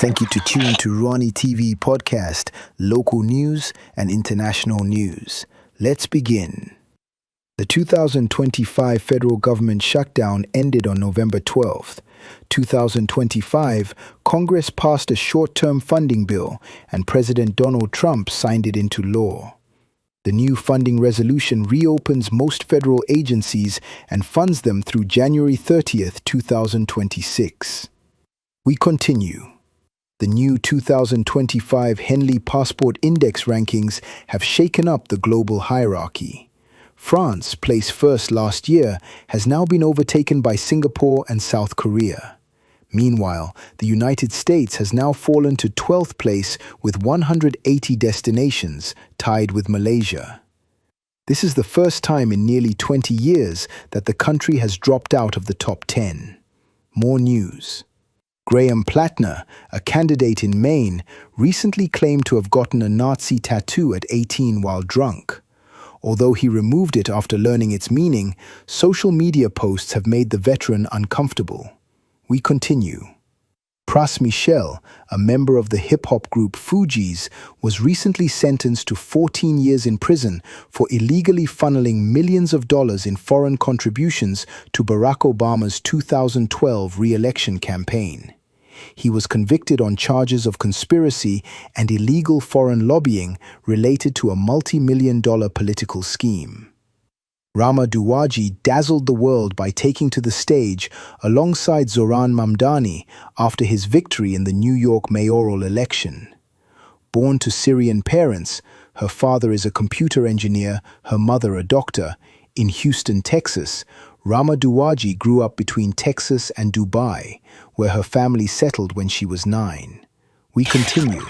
Thank you to tune to RONYTV podcast, local news and international news. Let's begin. The 2025 federal government shutdown ended on November 12th. 2025, Congress passed a short-term funding bill and President Donald Trump signed it into law. The new funding resolution reopens most federal agencies and funds them through January 30th, 2026. We continue. The new 2025 Henley Passport Index rankings have shaken up the global hierarchy. France, placed first last year, has now been overtaken by Singapore and South Korea. Meanwhile, the United States has now fallen to 12th place with 180 destinations, tied with Malaysia. This is the first time in nearly 20 years that the country has dropped out of the top 10. More news. Graham Plattner, a candidate in Maine, recently claimed to have gotten a Nazi tattoo at 18 while drunk. Although he removed it after learning its meaning, social media posts have made the veteran uncomfortable. We continue. Pras Michel, a member of the hip-hop group Fugees, was recently sentenced to 14 years in prison for illegally funneling millions of dollars in foreign contributions to Barack Obama's 2012 reelection campaign. He was convicted on charges of conspiracy and illegal foreign lobbying related to a multi-million-dollar political scheme. Rama Duwaji dazzled the world by taking to the stage alongside Zohran Mamdani after his victory in the New York mayoral election. Born to Syrian parents, her father is a computer engineer, her mother a doctor, in Houston, Texas, Rama Duwaji grew up between Texas and Dubai, where her family settled when she was 9. We continue.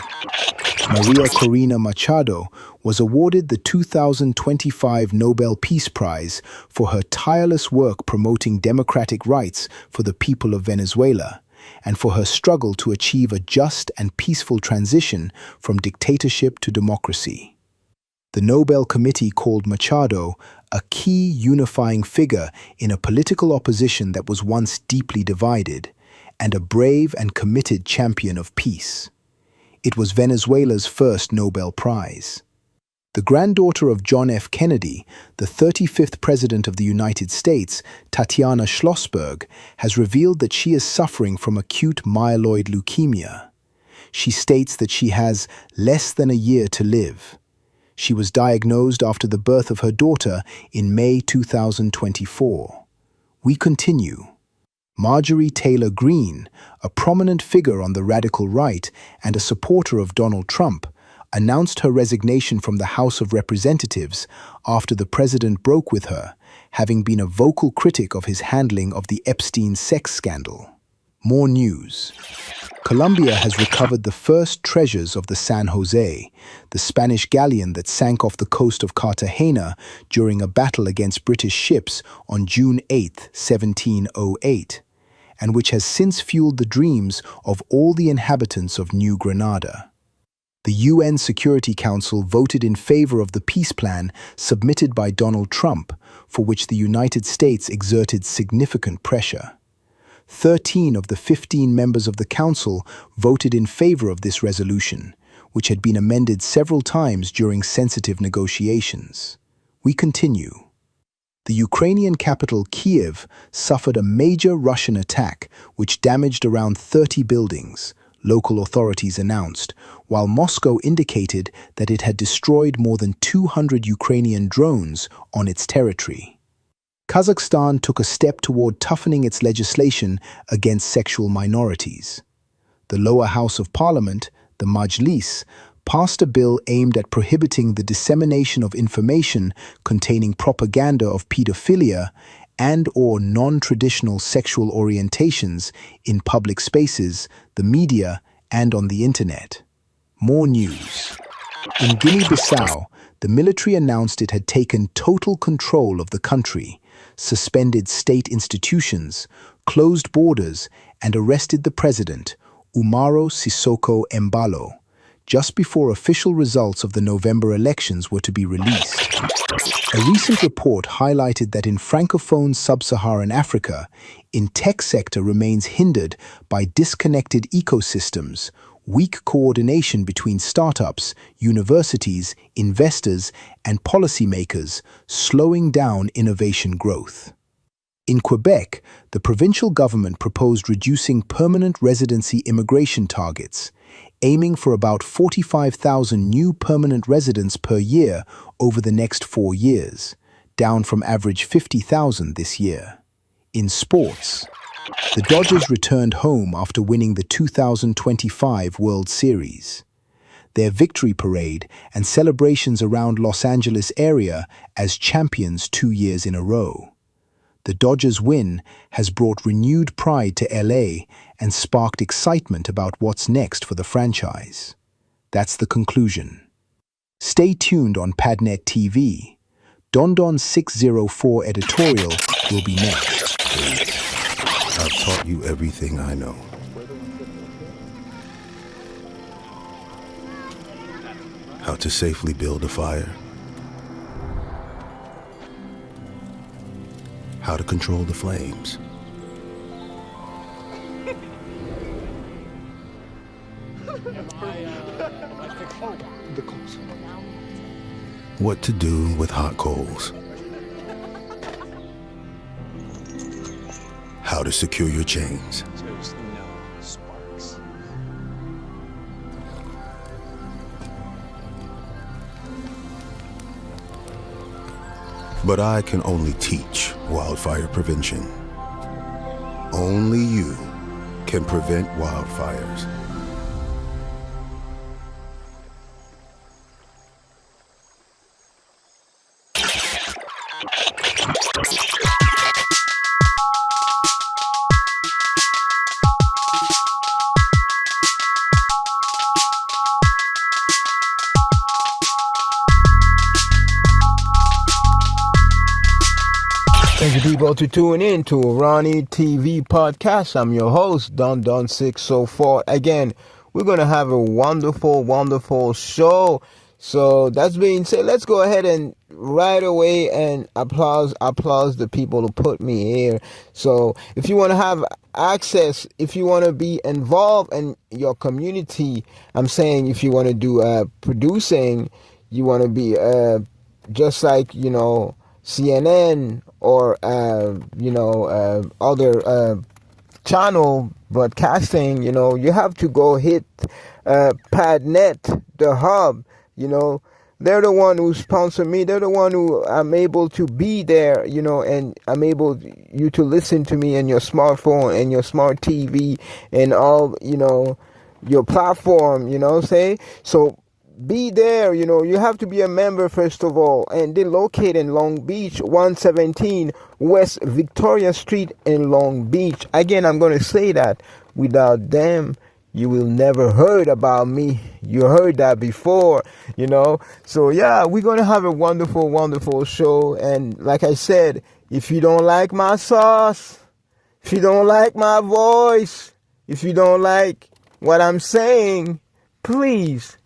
Maria Corina Machado was awarded the 2025 Nobel Peace Prize for her tireless work promoting democratic rights for the people of Venezuela and for her struggle to achieve a just and peaceful transition from dictatorship to democracy. The Nobel Committee called Machado a key unifying figure in a political opposition that was once deeply divided, and a brave and committed champion of peace. It was Venezuela's first Nobel Prize. The granddaughter of John F. Kennedy, the 35th President of the United States, Tatiana Schlossberg, has revealed that she is suffering from acute myeloid leukemia. She states that she has less than a year to live. She was diagnosed after the birth of her daughter in May 2024. We continue. Marjorie Taylor Greene, a prominent figure on the radical right and a supporter of Donald Trump, announced her resignation from the House of Representatives after the president broke with her, having been a vocal critic of his handling of the Epstein sex scandal. More news. Colombia has recovered the first treasures of the San Jose, the Spanish galleon that sank off the coast of Cartagena during a battle against British ships on June 8, 1708, and which has since fueled the dreams of all the inhabitants of New Granada. The UN Security Council voted in favor of the peace plan submitted by Donald Trump, for which the United States exerted significant pressure. 13 of the 15 members of the Council voted in favor of this resolution, which had been amended several times during sensitive negotiations. We continue. The Ukrainian capital Kyiv suffered a major Russian attack which damaged around 30 buildings, local authorities announced, while Moscow indicated that it had destroyed more than 200 Ukrainian drones on its territory. Kazakhstan took a step toward toughening its legislation against sexual minorities. The lower house of parliament, the Majlis, passed a bill aimed at prohibiting the dissemination of information containing propaganda of pedophilia and/or non-traditional sexual orientations in public spaces, the media, and on the internet. More news. In Guinea-Bissau, the military announced it had taken total control of the country, suspended state institutions, closed borders, and arrested the president, Umaro Sissoko Embalo, just before official results of the November elections were to be released. A recent report highlighted that in Francophone sub-Saharan Africa, in tech sector remains hindered by disconnected ecosystems, weak coordination between startups, universities, investors, and policymakers, slowing down innovation growth. In Quebec, the provincial government proposed reducing permanent residency immigration targets, aiming for about 45,000 new permanent residents per year over the next 4 years, down from average 50,000 this year. In sports, the Dodgers returned home after winning the 2025 World Series. Their victory parade and celebrations around Los Angeles area as champions 2 years in a row. The Dodgers' win has brought renewed pride to LA and sparked excitement about what's next for the franchise. That's the conclusion. Stay tuned on Padnet TV. Don Don 604 editorial will be next. I've taught you everything I know. How to safely build a fire. How to control the flames. What to do with hot coals. How to secure your chains. But I can only teach wildfire prevention. Only you can prevent wildfires. Thank you, people, to tune in to RONYTV podcast. I'm your host, Don Don 604. Again, we're going to have a wonderful, wonderful show. So that's being said, let's go ahead and right away and applause the people who put me here. So if you want to have access, if you want to be involved in your community, I'm saying if you want to do producing, you want to be just like, CNN or other channel broadcasting, you have to go hit Padnet, the hub. They're the one who sponsor me. They're the one who I'm able to be there, and I'm able you to listen to me in your smartphone and your smart TV and all, your platform, say. So be there, you have to be a member first of all, and they're located in Long Beach, 117 West Victoria Street in Long Beach. Again, I'm going to say that without them, you will never heard about me. You heard that before, So yeah, we're going to have a wonderful, wonderful show. And like I said, if you don't like my sauce, if you don't like my voice, if you don't like what I'm saying, please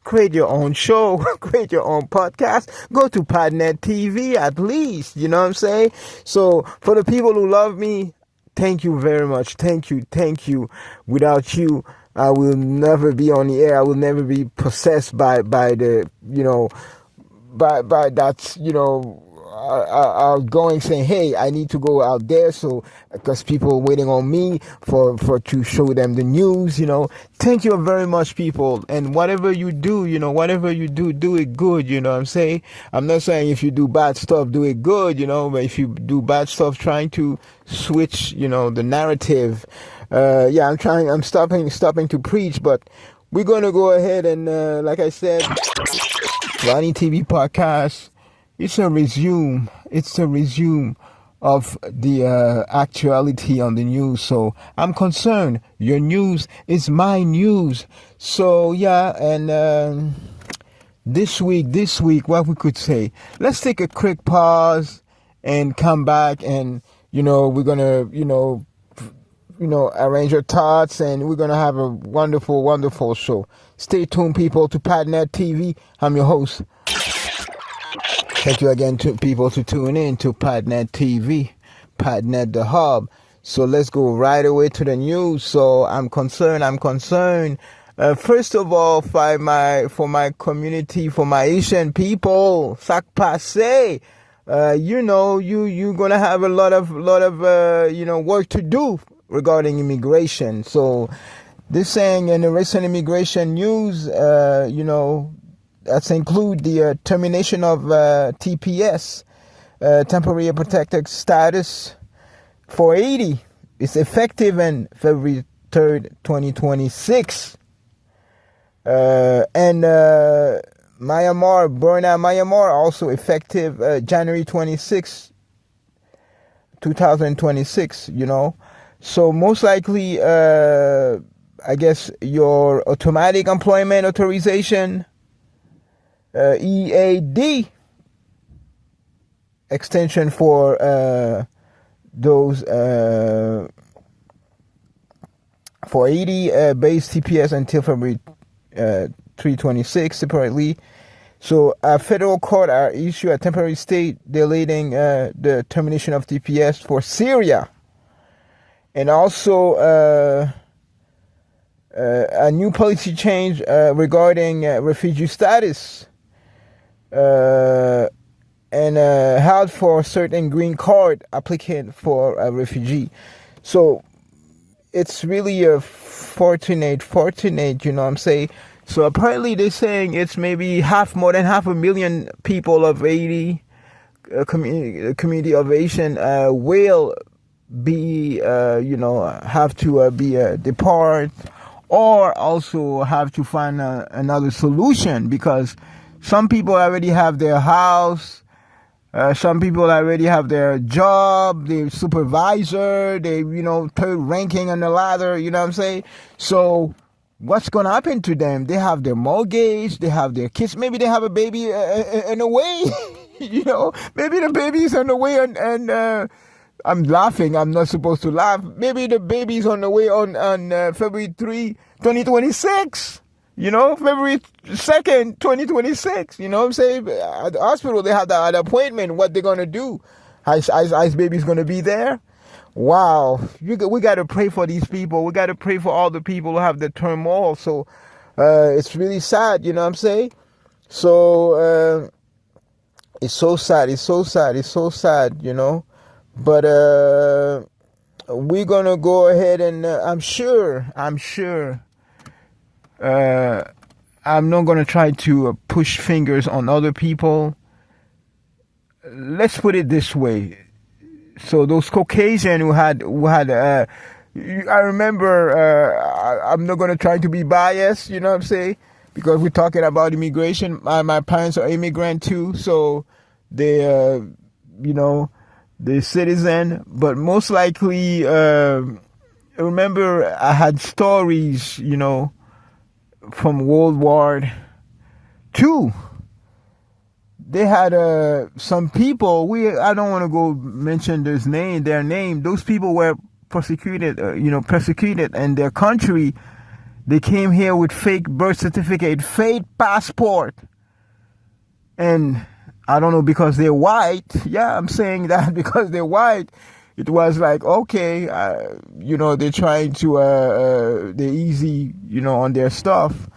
create your own show, create your own podcast, go to Padnet TV at least, you know what I'm saying? So for the people who love me, thank you very much. Thank you. Without you, I will never be on the air. I will never be possessed by the, by that, outgoing saying, hey, I need to go out there. So, because people are waiting on me for to show them the news, Thank you very much, people. And whatever you do, do it good, you know what I'm saying? I'm not saying if you do bad stuff, do it good, but if you do bad stuff, trying to switch, the narrative. I'm stopping to preach, but we're going to go ahead and, like I said, RONYTV podcast. It's a resume of the actuality on the news. So I'm concerned. Your news is my news. So yeah, and this week, what we could say, let's take a quick pause and come back, and we're gonna arrange your thoughts, and we're going to have a wonderful, wonderful show. Stay tuned, people, to Padnet TV. I'm your host. Thank you again to people to tune in to Padnet TV, Padnet the hub. So let's go right away to the news. So I'm concerned. First of all, for my community, for my Asian people, sac passe. You're gonna have a lot of work to do regarding immigration. So this saying in the recent immigration news, that's include the termination of TPS, temporary protected status for Haiti. It's effective on February 3rd, 2026. And Myanmar also effective January 26, 2026, So most likely, I guess your automatic employment authorization, EAD, extension for those for 80 base TPS until February 326 separately. So a federal court issued a temporary stay delaying the termination of TPS for Syria. And also a new policy change regarding refugee status and held for certain green card applicant for a refugee. So it's really a fortunate, you know what I'm saying? So apparently they're saying it's maybe more than 500,000 people of Haiti, community of Asian, will be, have to be depart, or also have to find another solution, because some people already have their house, some people already have their job, their supervisor, they, third ranking on the ladder, you know what I'm saying? So what's going to happen to them? They have their mortgage, they have their kids, maybe they have a baby in a way, maybe the baby's on the way, and I'm laughing, I'm not supposed to laugh. Maybe the baby's on the way on February 3, 2026. February 2nd, 2026. You know what I'm saying? At the hospital, they have that appointment. What they're going to do? Ice baby's going to be there? Wow. We got to pray for these people. We got to pray for all the people who have the turmoil. So it's really sad, you know what I'm saying? So it's so sad. But we're going to go ahead and I'm sure I'm not going to try to push fingers on other people. Let's put it this way. So those Caucasian who had I remember, I'm not going to try to be biased, you know what I'm saying? Because we're talking about immigration. My parents are immigrant too, so they, they're citizen. But most likely, remember I had stories, from World War II. They had some people. I don't want to go mention their name. Those people were persecuted in their country. They came here with fake birth certificate, fake passport, and I don't know, because they're white. Yeah, I'm saying that because they're white. It was like, okay, they're trying to, they're easy, on their stuff.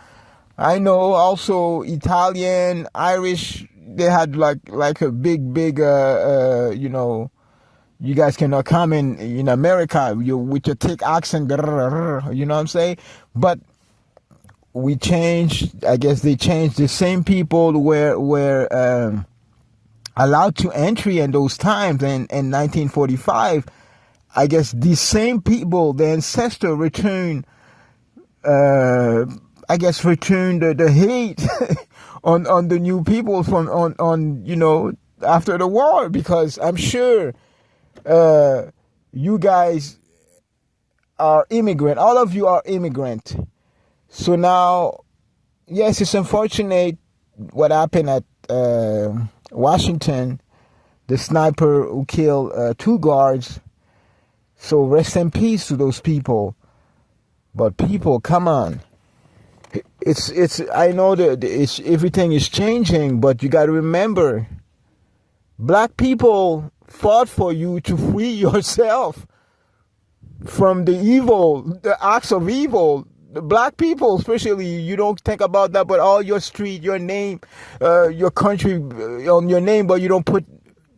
I know also Italian, Irish, they had like a big, you guys cannot come in America with your thick accent, you know what I'm saying? But we changed, I guess they changed. The same people were allowed to entry in those times. In 1945, I guess these same people, the ancestor returned, the hate on the new people on after the war, because I'm sure you guys are immigrant. All of you are immigrant. So now, yes, it's unfortunate what happened at Washington, the sniper who killed 2 guards. So rest in peace to those people. But people, come on. It's. I know that everything is changing, but you got to remember, black people fought for you to free yourself from the evil, the acts of evil. The black people, especially, you don't think about that, but all your street, your name, your country on your name, but you don't put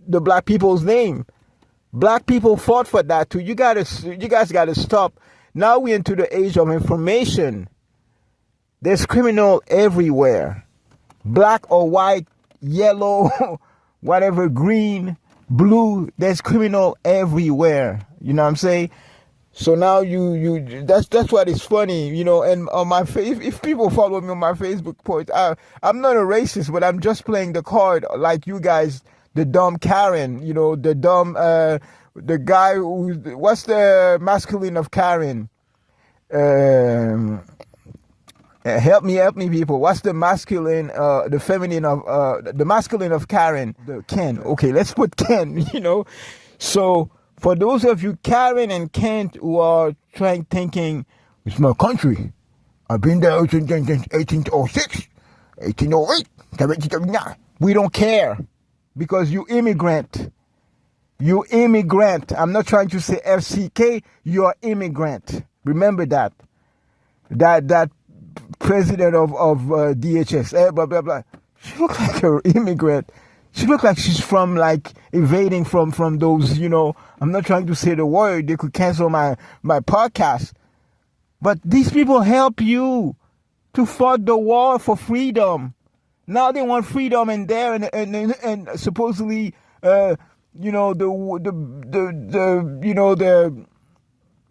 the black people's name. Black people fought for that too. You guys gotta stop. Now we're into the age of information. There's criminal everywhere. Black or white, yellow, whatever, green, blue, there's criminal everywhere. You know what I'm saying? So now that's what is funny, you know. And on my if people follow me on my Facebook post, I'm not a racist, but I'm just playing the card like you guys, the dumb Karen, you know, the dumb the guy who, what's the masculine of Karen? Help me, people. What's the masculine, the feminine of the masculine of Karen? The Ken. Okay, let's put Ken. You know, so. For those of you, Karen and Kent, who are thinking, it's my country. I've been there since 1806, 1808, 1779. We don't care because you immigrant. You immigrant. I'm not trying to say FCK. You're immigrant. Remember that. That president of DHS, blah, blah, blah. She looks like an immigrant. She looks like she's from, like, evading from those, you know, I'm not trying to say the word. They could cancel my podcast. But these people help you to fight the war for freedom. Now they want freedom in there and supposedly, you know, the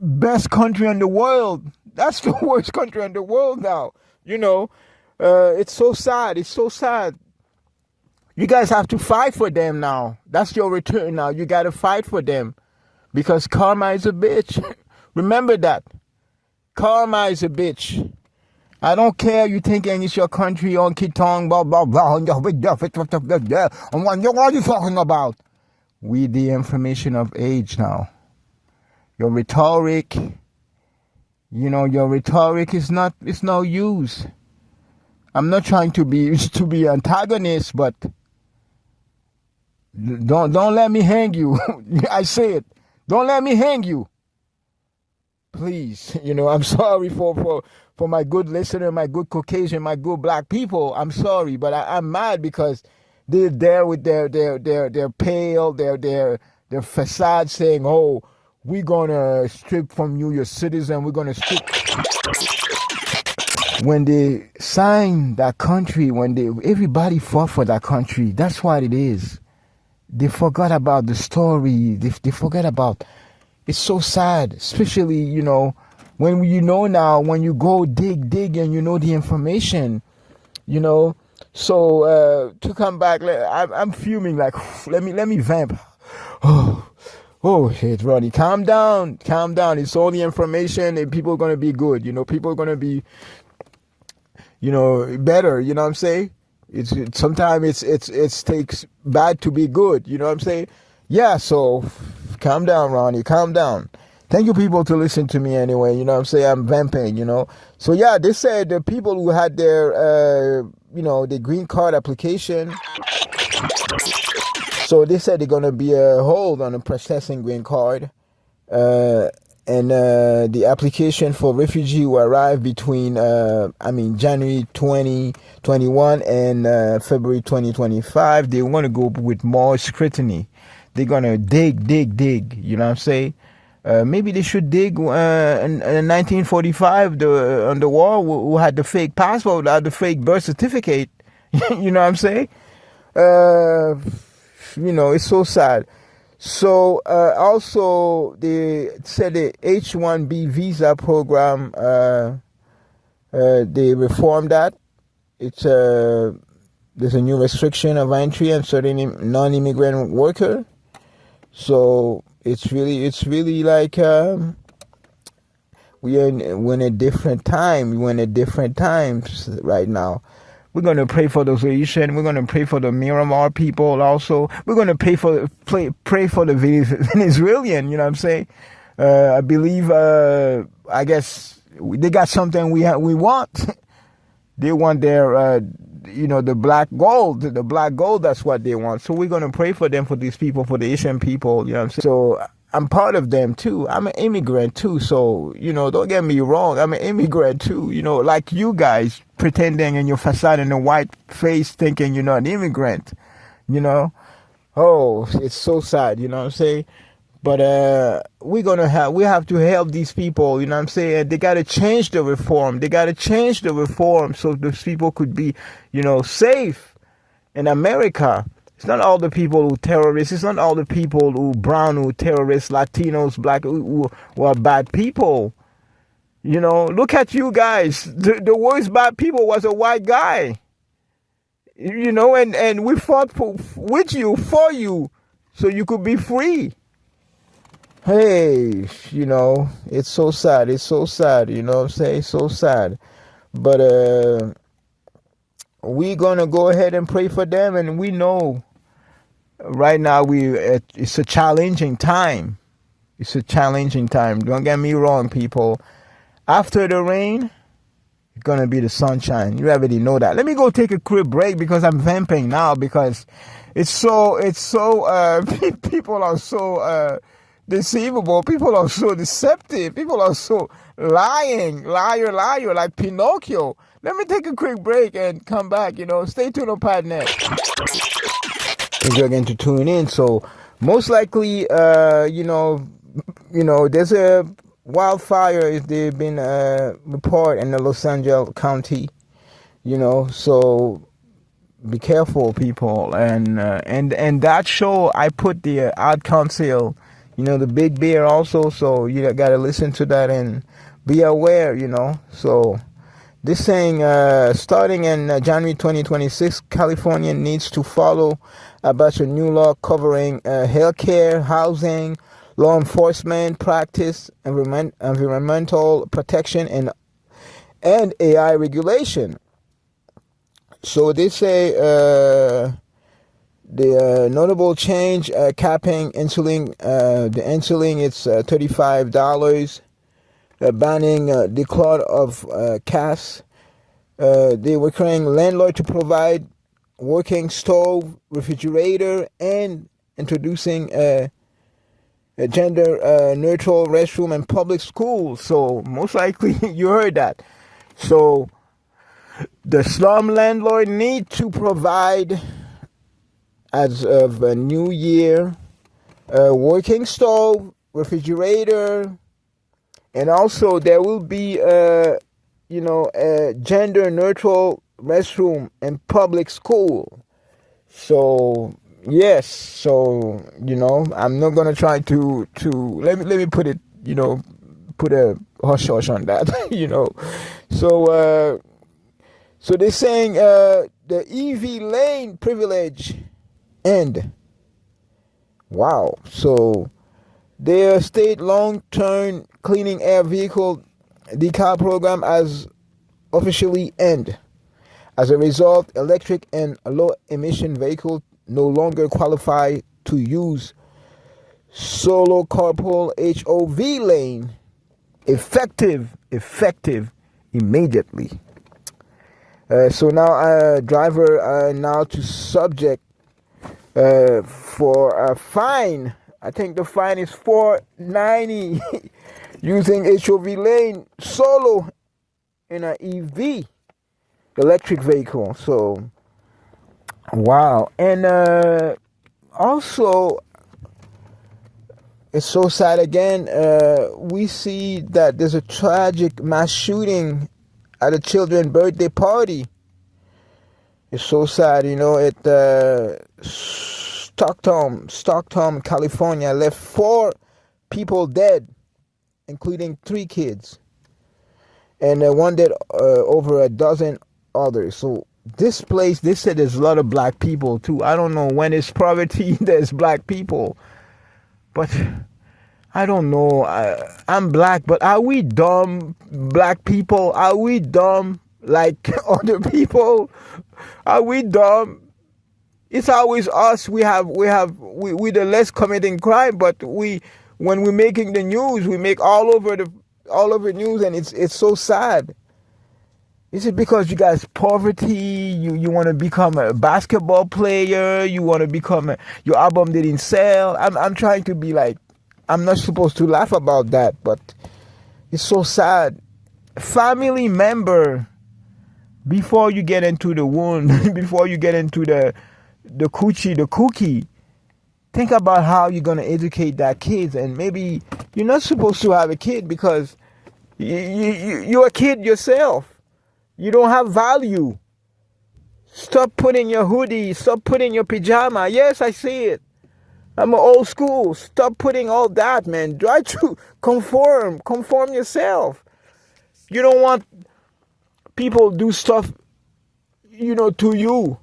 best country in the world. That's the worst country in the world now. You know, it's so sad. It's so sad. You guys have to fight for them now. That's your return now. You got to fight for them because karma is a bitch. Remember that. Karma is a bitch. I don't care you thinking it's your country on Kitong, blah, blah, blah. What are you talking about? We the information of age now. Your rhetoric, you know, your rhetoric is not, it's no use. I'm not trying to be antagonist, but don't let me hang you. I say it. Don't let me hang you. Please, you know, I'm sorry for my good listener, my good Caucasian, my good black people. I'm sorry, but I'm mad because they're there with their pale, their facade saying, "Oh, we're gonna strip from you your citizen. We're gonna strip." When they signed that country, everybody fought for that country. That's what it is. They forgot about the story. They forget about. It's so sad, especially, you know, when you know now, when you go dig and you know the information, you know. So to come back, I'm fuming. Like, let me vamp. Oh shit, Ronnie, calm down. It's all the information, and people are gonna be good. You know, people are gonna be, you know, better. You know what I'm saying? Sometimes it takes bad to be good. You know what I'm saying? Yeah. So calm down, Ronnie. Calm down. Thank you, people, to listen to me anyway. You know what I'm saying? I'm vamping. You know. So yeah, they said the people who had their you know, the green card application. So they said they're gonna be a hold on the processing green card. And the application for refugee will arrive between, January 2021 and February 2025. They want to go with more scrutiny. They're going to dig, you know what I'm saying? Maybe they should dig in 1945, on the war, who had the fake passport, who had the fake birth certificate. You know what I'm saying? You know, it's so sad. So also they said the H-1B visa program, they reformed that. It's there's a new restriction of entry on certain non-immigrant worker. So it's really like we're in a different time. We're in a different times right now. We're going to pray for those Haitians. We're going to pray for the Miramar people also. We're going to pray for the Venezuelan, you know what I'm saying? I believe, I guess they got something we want. They want their, the black gold. The black gold, that's what they want. So we're going to pray for them, for these people, for the Asian people, you know what I'm saying? So I'm part of them too. I'm an immigrant too. So, don't get me wrong. I'm an immigrant too. Like you guys pretending in your facade and a white face thinking you're not an immigrant, Oh, it's so sad, you know what I'm saying? But we have to help these people, you know what I'm saying? They got to change the reform. They got to change the reform so those people could be, safe in America. It's not all the people who terrorists. It's not all the people who brown, who terrorists, Latinos, black, who are bad people. Look at you guys. The worst bad people was a white guy. And we fought with you, for you, so you could be free. Hey, it's so sad. It's so sad, you know what I'm saying? So sad. But we're going to go ahead and pray for them. And we know right now it's a challenging time. It's a challenging time. Don't get me wrong, people. After the rain, it's going to be the sunshine. You already know that. Let me go take a quick break because I'm vamping now because it's so people are so deceivable. People are so deceptive. People are so liar, like Pinocchio. Let me take a quick break and come back. Stay tuned on Padnet. If you're going to tune in, so most likely, there's a wildfire. They've been reported in the Los Angeles County. So be careful, people. And that show I put the Ad Council. The Big Bear also, so you got to listen to that and be aware, So this saying, starting in January 2026, California needs to follow a bunch of new law covering healthcare, housing, law enforcement, practice, environmental protection, and AI regulation. So they say the notable change, capping insulin, the insulin, it's $35, banning the cloud of casts, they were requiring landlord to provide working stove, refrigerator, and introducing a gender neutral restroom in public schools. So most likely you heard that. So the slum landlord need to provide, as of a new year, a working stove, refrigerator, and also there will be a gender neutral restroom in public school. So yes, so I'm not gonna try to let me put it, put a hush on that, So they're saying the EV lane privilege end. Wow. So their state long-term cleaning air vehicle decal program has officially end. As a result, electric and low-emission vehicles no longer qualify to use solo carpool HOV lane. Effective immediately. So now driver now to subject for a fine. I think the fine is $490 using HOV lane solo in an EV electric vehicle. So wow. And also it's so sad again, we see that there's a tragic mass shooting at a children's birthday party. It's so sad, at Stockton, California, left 4 people dead, including 3 kids, and one dead, over a dozen others. So this place, they said there's a lot of black people too. I don't know, when it's poverty, there's black people, but I don't know. I'm black, but are we dumb black people? Are we dumb like other people? Are we dumb? It's always us. We the less committing crime, but we when we're making the news, we make all over news, and it's so sad. Is it because you guys poverty? You want to become a basketball player? You want to become your album didn't sell? I'm trying to be like, I'm not supposed to laugh about that, but it's so sad. Family member, before you get into the wound, before you get into the cookie, think about how you're gonna educate that kid. And maybe you're not supposed to have a kid because you're a kid yourself. You don't have value. Stop putting your hoodie. Stop putting your pajama. Yes, I see it. I'm old school. Stop putting all that, man. Try to conform yourself. You don't want people do stuff, to you.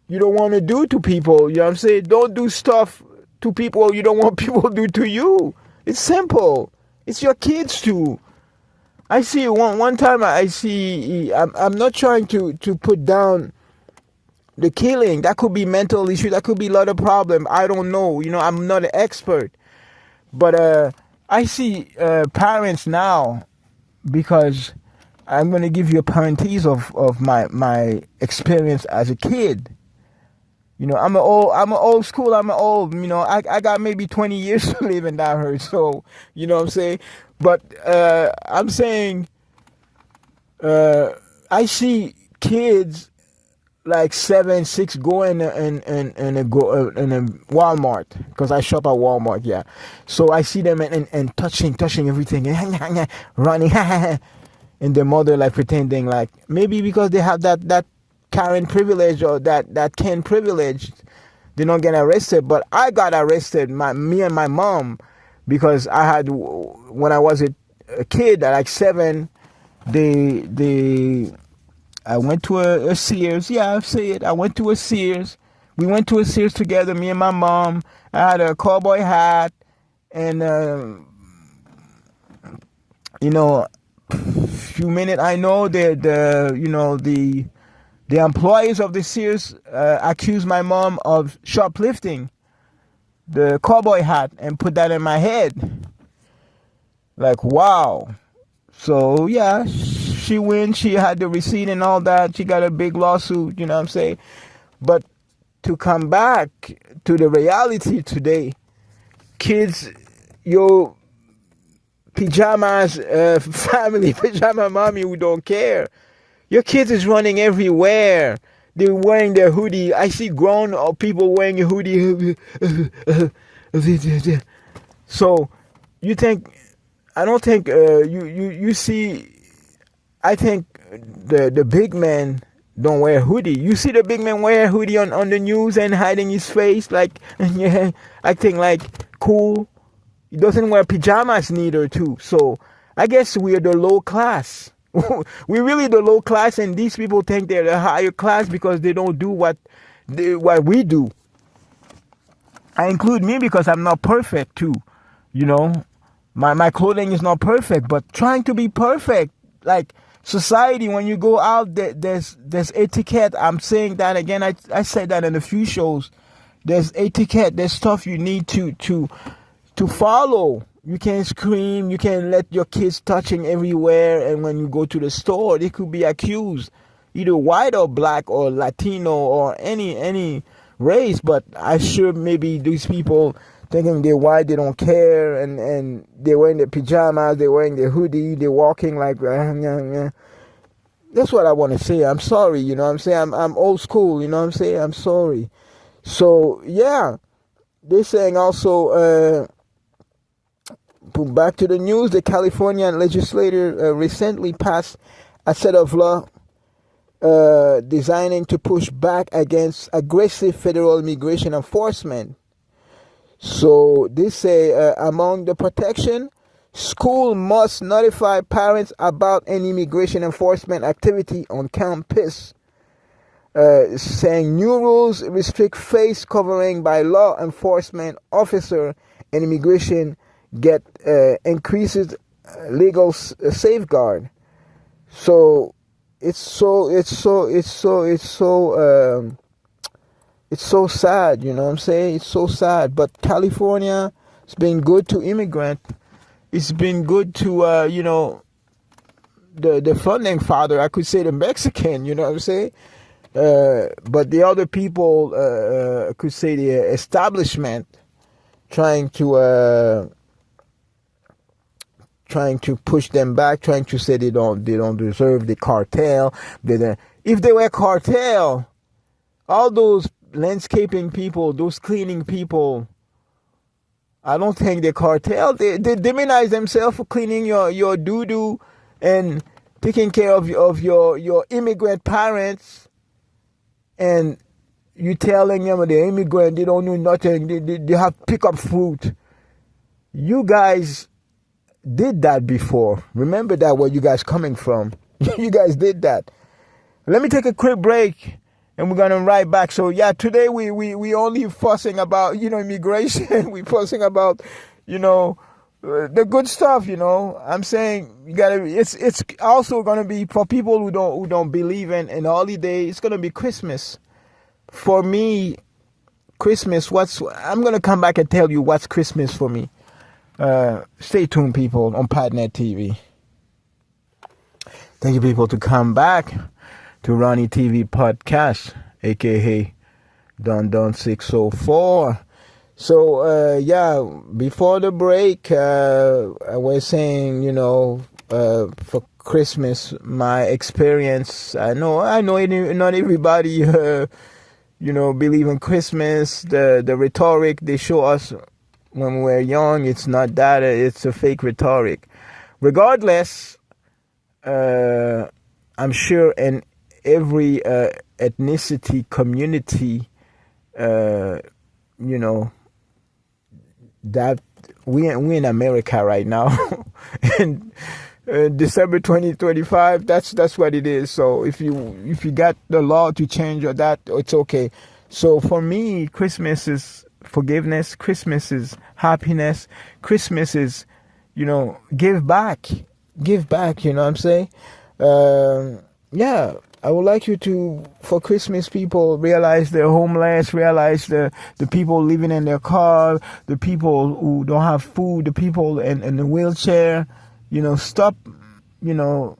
You don't want to do to people. You know what I'm saying? Don't do stuff to people you don't want people to do to you. It's simple. It's your kids too. I see one time I'm not trying to put down the killing. That could be mental issue. That could be a lot of problem. I don't know. I'm not an expert. But I see parents now, because I'm going to give you a parenthesis of my experience as a kid. I'm an old school. I got maybe 20 years to live in that hurt. So, you know what I'm saying? But I'm saying I see kids like 7, 6 go in a Walmart, because I shop at Walmart, yeah. So I see them and touching everything, running, and their mother like pretending like, maybe because they have that Karen privilege or that Ken privilege, they don't get arrested. But I got arrested, me and my mom, because I had, when I was a kid at like 7, I went to a Sears. Yeah, I'll say it. I went to a Sears. We went to a Sears together, me and my mom. I had a cowboy hat, and few minutes, I know that the employees of the Sears accused my mom of shoplifting the cowboy hat and put that in my head. Like, wow. So yeah, she wins. She had the receipt and all that. She got a big lawsuit, you know what I'm saying? But to come back to the reality today, kids, your pajamas, family, pajama mommy who don't care. Your kids is running everywhere. They're wearing their hoodie. I see grown people wearing a hoodie. So you think, I don't think you see, I think the big men don't wear hoodie. You see the big man wear a hoodie on the news and hiding his face, like, acting like cool. He doesn't wear pajamas neither too. So I guess we are the low class. We're really the low class, and these people think they're the higher class because they don't do what we do. I include me because I'm not perfect too. My clothing is not perfect, but trying to be perfect. Like society, when you go out, there's etiquette. I'm saying that again. I said that in a few shows. There's etiquette. There's stuff you need to follow. You can't scream. You can't let your kids touching everywhere. And when you go to the store, they could be accused, either white or black or Latino or any race. But I sure maybe these people thinking they're white, they don't care, and they're wearing their pajamas, they're wearing their hoodie, they're walking like. That's what I want to say. I'm sorry, you know what I'm saying? I'm old school, you know what I'm saying? I'm sorry. So yeah, they're saying also. Back to the news, the California legislature recently passed a set of law designing to push back against aggressive federal immigration enforcement. So they say among the protection, school must notify parents about any immigration enforcement activity on campus. Saying new rules restrict face covering by law enforcement officer and immigration get increases legal safeguard. So it's so sad, you know what I'm saying? It's so sad. But California, It's been good to immigrant. It's been good to, you know, the funding father, I could say the Mexican, you know what I'm saying? But the other people, I could say the establishment, trying to push them back, trying to say they don't deserve the cartel. If they were cartel, all those landscaping people, those cleaning people, I don't think they're cartel. They demonize themselves for cleaning your doo-doo and taking care of your immigrant parents, and you telling them they're immigrant, they don't know nothing, they have to pick up fruit. You guys did that before. Remember that, where you guys coming from. You guys did that. Let me take a quick break and we're gonna right back. So yeah, today we only fussing about, you know, immigration. We fussing about, you know, the good stuff, you know. I'm saying you gotta. It's also gonna be for people who don't believe in holiday. It's gonna be Christmas. For me, Christmas. I'm gonna come back and tell you what's Christmas for me. Stay tuned, people, on Padnet TV. Thank you, people, to come back to RONYTV podcast, aka Don 604. So yeah, before the break, I was saying, you know, for Christmas, my experience. I know, not everybody, you know, believe in Christmas. The rhetoric they show us when we're young, it's not that. It's a fake rhetoric. Regardless, I'm sure in every ethnicity community, you know, that we in America right now, and December 2025. That's what it is. So if you got the law to change or that, it's okay. So for me, Christmas is forgiveness. Christmas is happiness. Christmas is, you know, give back. You know what I'm saying? Yeah. I would like you to, for Christmas, people, realize they're homeless, realize the people living in their car, the people who don't have food, the people in the wheelchair. You know, stop, you know,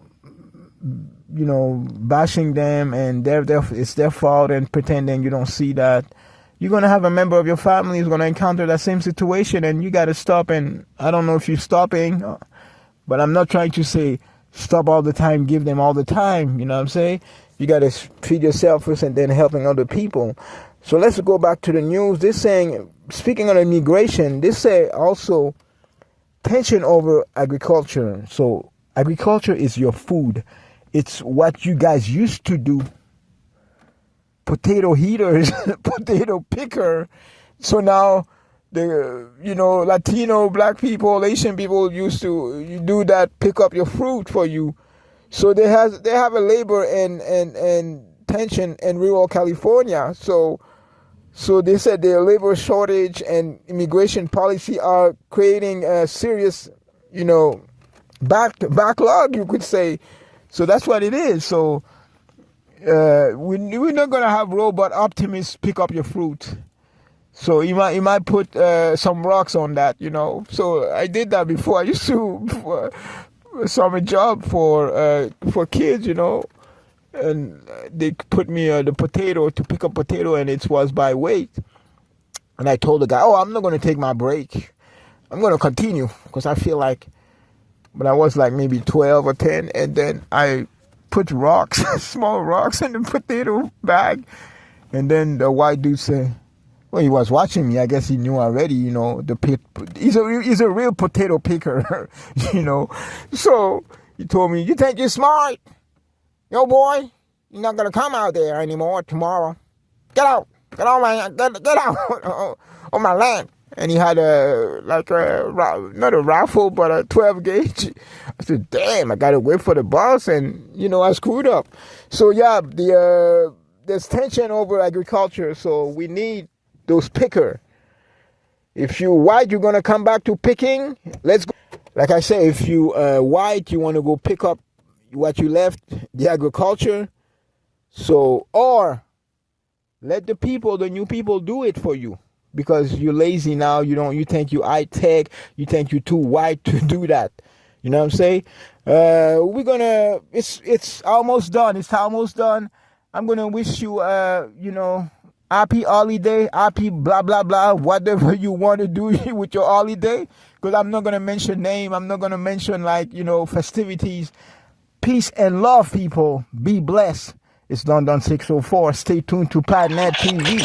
bashing them and it's their fault and pretending you don't see that. You're going to have a member of your family who's going to encounter that same situation, and you got to stop. And I don't know if you're stopping, but I'm not trying to say stop all the time, give them all the time. You know what I'm saying? You got to feed yourself first and then helping other people. So let's go back to the news. This saying, speaking on immigration, this say also tension over agriculture. So agriculture is your food. It's what you guys used to do. Potato heaters, potato picker. So now the, you know, Latino, black people, Asian people used to do that, pick up your fruit for you. So they have a labor and tension in rural California. So they said their labor shortage and immigration policy are creating a serious, you know, backlog, you could say. So that's what it is. So we're not gonna have robot optimists pick up your fruit. So you might put some rocks on that, you know. So I did that before. I used to summer job for kids, you know, and they put me the potato to pick up potato, and it was by weight. And I told the guy, "Oh, I'm not going to take my break. I'm going to continue because I feel like." But I was like maybe 12 or 10, and then I put rocks, small rocks, in the potato bag, and then the white dude said, well, he was watching me. I guess he knew already, you know, he's a real potato picker, you know. So he told me, you think you're smart? Yo, boy, you're not going to come out there anymore tomorrow. Get out. Get out, man. Get out on my land. And he had not a rifle, but a 12 gauge. I said, damn, I got to wait for the boss. And, you know, I screwed up. So, yeah, there's tension over agriculture. So we need those picker. If you white, you're going to come back to picking. Let's go. Like I say, if you white, you want to go pick up what you left, the agriculture. So, or let the new people do it for you. because you're lazy now. You think you high tech. You think you're too white to do that. You know what I'm saying? It's almost done. It's almost done. I'm gonna wish you, happy holiday, happy blah blah blah, whatever you want to do with your holiday. Because I'm not gonna mention name. I'm not gonna mention festivities. Peace and love, people. Be blessed. It's London 604. Stay tuned to Padnet TV.